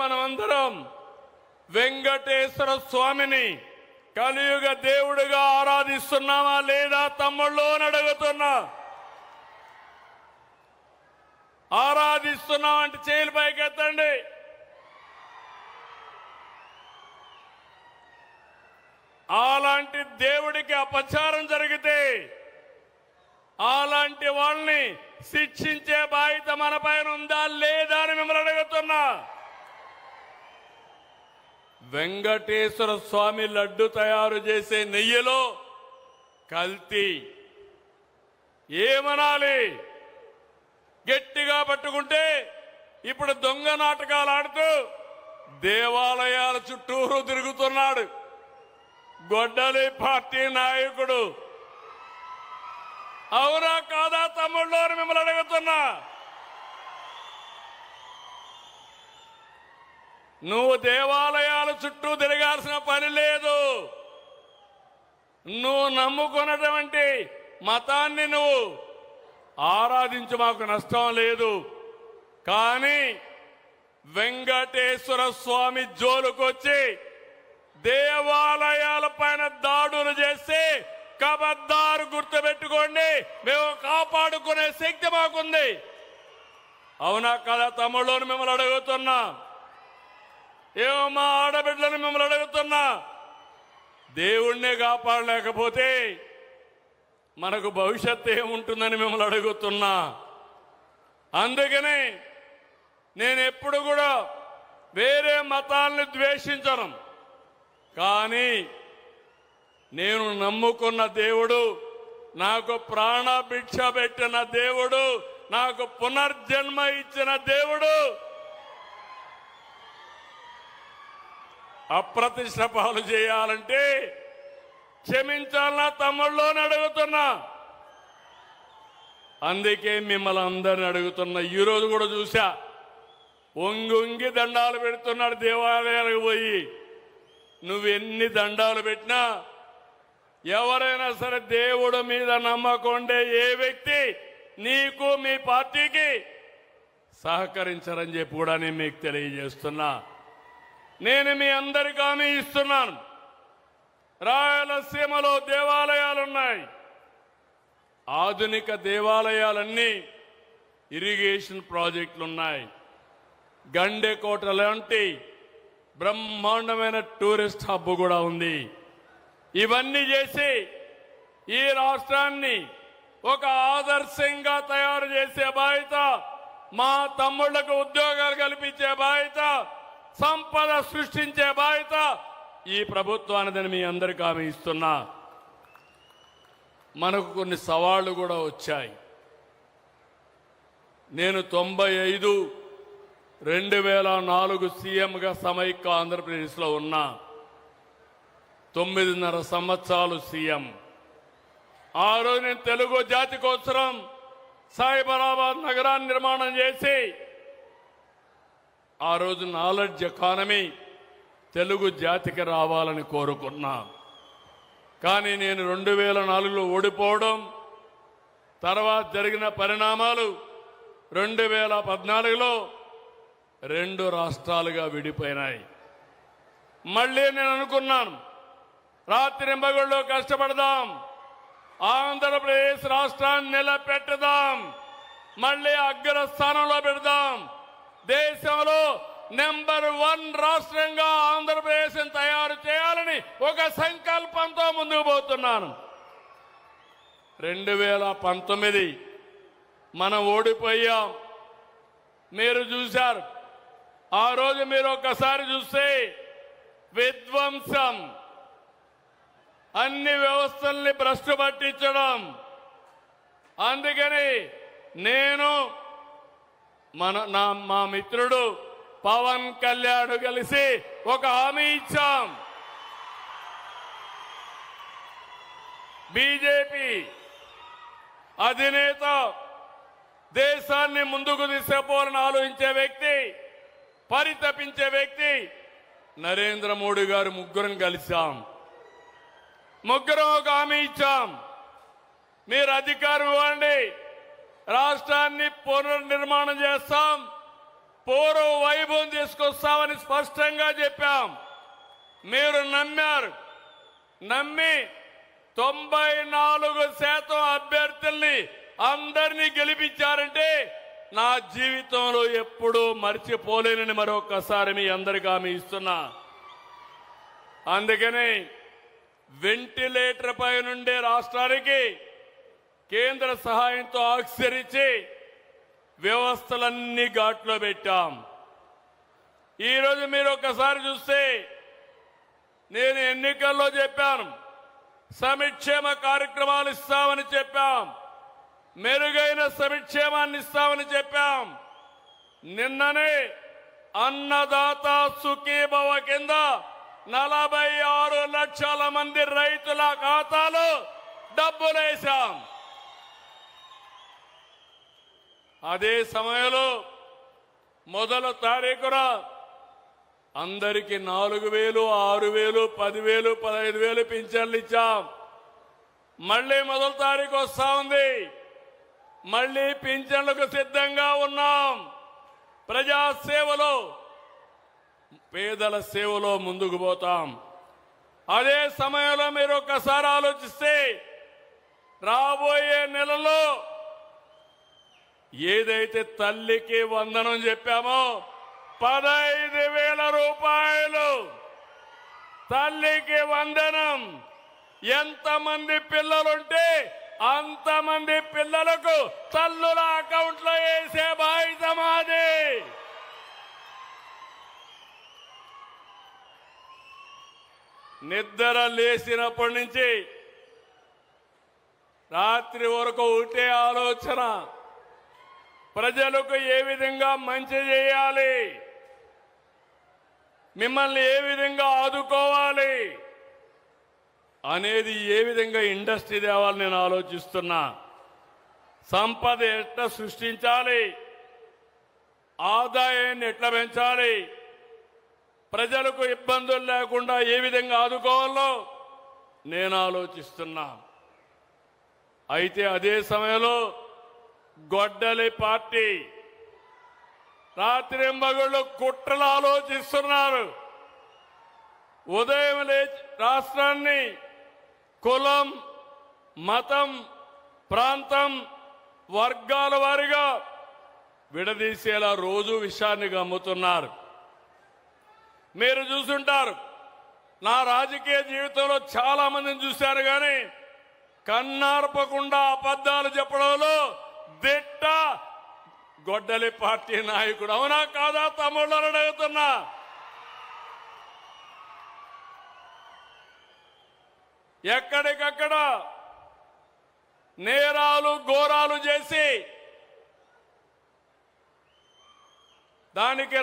మనమందరం వెంకటేశ్వర స్వామిని కలియుగ దేవుడిగా ఆరాధిస్తున్నామా లేదా తమ్ముళ్ళు అని అడుగుతున్నా. ఆరాధిస్తున్నాం అంటే చేతులు పైకెత్తండి. అలాంటి దేవుడికి అపచారం జరిగితే అలాంటి వాళ్ళని శిక్షించే బాధ్యత మన పైన ఉందా లేదా అని మిమ్మల్ని అడుగుతున్నా. వెంకటేశ్వర స్వామి లడ్డు తయారు చేసే నెయ్యిలో కల్తీ ఏమనాలి? గట్టిగా పట్టుకుంటే ఇప్పుడు దొంగ నాటకాలు ఆడుతూ దేవాలయాల చుట్టూరు తిరుగుతున్నాడు గొడ్డలి పార్టీ నాయకుడు. అవునా కాదా తమ్ముళ్ళు అని మిమ్మల్ని అడుగుతున్నా. నువ్వు దేవాలయాల చుట్టూ తిరగాల్సిన పని లేదు. నువ్వు నమ్ముకున్నటువంటి మతాన్ని నువ్వు ఆరాధించి మాకు నష్టం లేదు. కానీ వెంకటేశ్వర స్వామి జోలుకొచ్చి దేవాలయాల పైన దాడులు చేస్తే కబద్దారు గుర్తుపెట్టుకోండి, మేము కాపాడుకునే శక్తి మాకుంది. అవునా కదా తమ్ముళ్ళని మిమ్మల్ని అడుగుతున్నా. ఏమో మా ఆడబిడ్డలను మిమ్మల్ని అడుగుతున్నా. దేవుణ్ణి కాపాడలేకపోతే మనకు భవిష్యత్తు ఏముంటుందని మిమ్మల్ని అడుగుతున్నా. అందుకని నేను ఎప్పుడు కూడా వేరే మతాలను ద్వేషించను. కానీ నేను నమ్ముకున్న దేవుడు, నాకు ప్రాణ భిక్ష పెట్టిన దేవుడు, నాకు పునర్జన్మ ఇచ్చిన దేవుడు అప్రతిష్ట పాలు చేయాలంటే క్షమించాలన్నా తమ్ముళ్ళు అని అడుగుతున్నా. అందుకే మిమ్మల్ని అందరిని అడుగుతున్నా. ఈరోజు కూడా చూసా, ఒంగి దండాలు పెడుతున్నాడు దేవాలయాలకు పోయి. నువ్వు ఎన్ని దండాలు పెట్టినా ఎవరైనా సరే దేవుడు మీద నమ్మకం ఉండే ఏ వ్యక్తి నీకు మీ పార్టీకి సహకరించరని చెప్పి కూడా నేను మీకు తెలియజేస్తున్నా. నేను మీ అందరికీ హామీ ఇస్తున్నాను. రాయలసీమలో దేవాలయాలున్నాయి. ఆధునిక దేవాలయాలన్నీ ఇరిగేషన్ ప్రాజెక్టులున్నాయి. గండెకోట లాంటి బ్రహ్మాండమైన టూరిస్ట్ హబ్ కూడా ఉంది. ఇవన్నీ చేసి ఈ రాష్ట్రాన్ని ఒక ఆదర్శంగా తయారు చేసే బాధ్యత, మా తమ్ముళ్లకు ఉద్యోగాలు కల్పించే బాధ్యత, సంపద సృష్టించే బాధ్యత ఈ ప్రభుత్వానిదని మీ అందరికీ హామీ ఇస్తున్నా. మనకు కొన్ని సవాళ్లు కూడా వచ్చాయి. నేను 95, 2004 సీఎంగా సమైక్య ఆంధ్రప్రదేశ్లో ఉన్నా. 9.5 సంవత్సరాలు సీఎం. ఆ రోజు నేను తెలుగు జాతి కోసం సైబరాబాద్ నగరాన్ని నిర్మాణం చేసి ఆ రోజు నాలెడ్జ్ ఎకానమీ తెలుగు జాతికి రావాలని కోరుకున్నా. కానీ నేను 2004లో ఓడిపోవడం, తర్వాత జరిగిన పరిణామాలు 2014లో 2 రాష్ట్రాలుగా విడిపోయినాయి. మళ్ళీ నేను అనుకున్నాను, రాత్రింబగళ్ళు కష్టపడదాం, ఆంధ్రప్రదేశ్ రాష్ట్రాన్ని నిలబెట్టదాం, మళ్ళీ అగ్రస్థానంలో పెడదాం, దేశంలో నెంబర్ 1 రాష్ట్రంగా ఆంధ్రప్రదేశ్ తయారు చేయాలని ఒక సంకల్పంతో ముందుకు పోతున్నాను. 2019 మనం ఓడిపోయాం. మీరు చూశారు. ఆ రోజు మీరు ఒక్కసారి చూస్తే విధ్వంసం, అన్ని వ్యవస్థల్ని భ్రష్టు పట్టించడం. అందుకని నేను మా మిత్రుడు పవన్ కళ్యాణ్ కలిసి ఒక హామీ ఇచ్చాం. బీజేపీ అధినేత దేశాన్ని ముందుకు తీసుకుపోవాలని ఆలోచించే వ్యక్తి, పరితపించే వ్యక్తి నరేంద్ర మోడీ గారు. ముగ్గురం కలిశాం. ముగ్గురం ఒక హామీ ఇచ్చాం. మీరు అధికారం ఇవ్వండి, రాష్ట్రాన్ని పునర్నిర్మాణం చేస్తాం, పూర్వ వైభవం తీసుకొస్తామని స్పష్టంగా చెప్పాం. మీరు నమ్మారు. నమ్మి 94% అభ్యర్థుల్ని అందరినీ గెలిపించారంటే నా జీవితంలో ఎప్పుడూ మర్చిపోలేనని మరొకసారి మీ అందరికీ హామీ ఇస్తున్నా. అందుకని వెంటిలేటర్ పై నుండే రాష్ట్రానికి కేంద్ర సహాయంతో ఆక్సిజన్ ఇచ్చి వ్యవస్థలన్నీ ఘాట్లో పెట్టాం. ఈరోజు మీరు ఒక్కసారి చూస్తే నేను ఎన్నికల్లో చెప్పాను, సంక్షేమ కార్యక్రమాలు ఇస్తామని చెప్పాం, మెరుగైన సంక్షేమాన్ని ఇస్తామని చెప్పాం. నిన్ననే అన్నదాత సుఖీభవ కింద 46 లక్షల మంది రైతుల ఖాతాలో డబ్బులు వేశాం. అదే సమయంలో మొదటి తారీఖున అందరికి 4,000, 6,000, 10,000, 15,000 పింఛన్లు ఇచ్చాం. మళ్లీ మొదటి తారీఖు వస్తా ఉంది. మళ్లీ పింఛన్లకు సిద్ధంగా ఉన్నాం. ప్రజాసేవలో పేదల సేవలో ముందుకు పోతాం. అదే సమయంలో మీరు ఒక్కసారి ఆలోచిస్తే రాబోయే నెలలో ఏదైతే తల్లికి వందనం చెప్పామో 15,000 రూపాయలు తల్లికి వందనం. ఎంతమంది పిల్లలుంటే అంతమంది పిల్లలకు తల్లుల అకౌంట్లో వేసే బాధ్యత మాది. నిద్ర లేచినప్పటి నుంచి రాత్రి వరకు ఒకటే ఆలోచన, ప్రజలకు ఏ విధంగా మంచి చేయాలి, మిమ్మల్ని ఏ విధంగా ఆదుకోవాలి అనేది, ఏ విధంగా ఇండస్ట్రీ తేవాలని నేను ఆలోచిస్తున్నా. సంపద ఎట్లా సృష్టించాలి, ఆదాయాన్ని ఎట్లా పెంచాలి, ప్రజలకు ఇబ్బందులు లేకుండా ఏ విధంగా ఆదుకోవాలో నేను ఆలోచిస్తున్నా. అయితే అదే సమయంలో గొడ్డలి పార్టీ రాత్రింబగళ్ళు కుట్రలు ఆలోచిస్తున్నారు. ఉదయం లేచి రాష్ట్రాన్ని కులం, మతం, ప్రాంతం, వర్గాల వారిగా విడదీసేలా రోజు విషయాన్ని గమ్ముతున్నారు. మీరు చూసుంటారు, నా రాజకీయ జీవితంలో చాలా మందిని చూశారు, కానీ కన్నార్పకుండా అబద్ధాలు చెప్పడంలో దిట్ట గొడ్డలి పార్టీ నాయకుడు. అవునా కాదా తమ్ముళ్ళని అడుగుతున్నా. ఎక్కడికక్కడ నేరాలు ఘోరాలు చేసి దానికి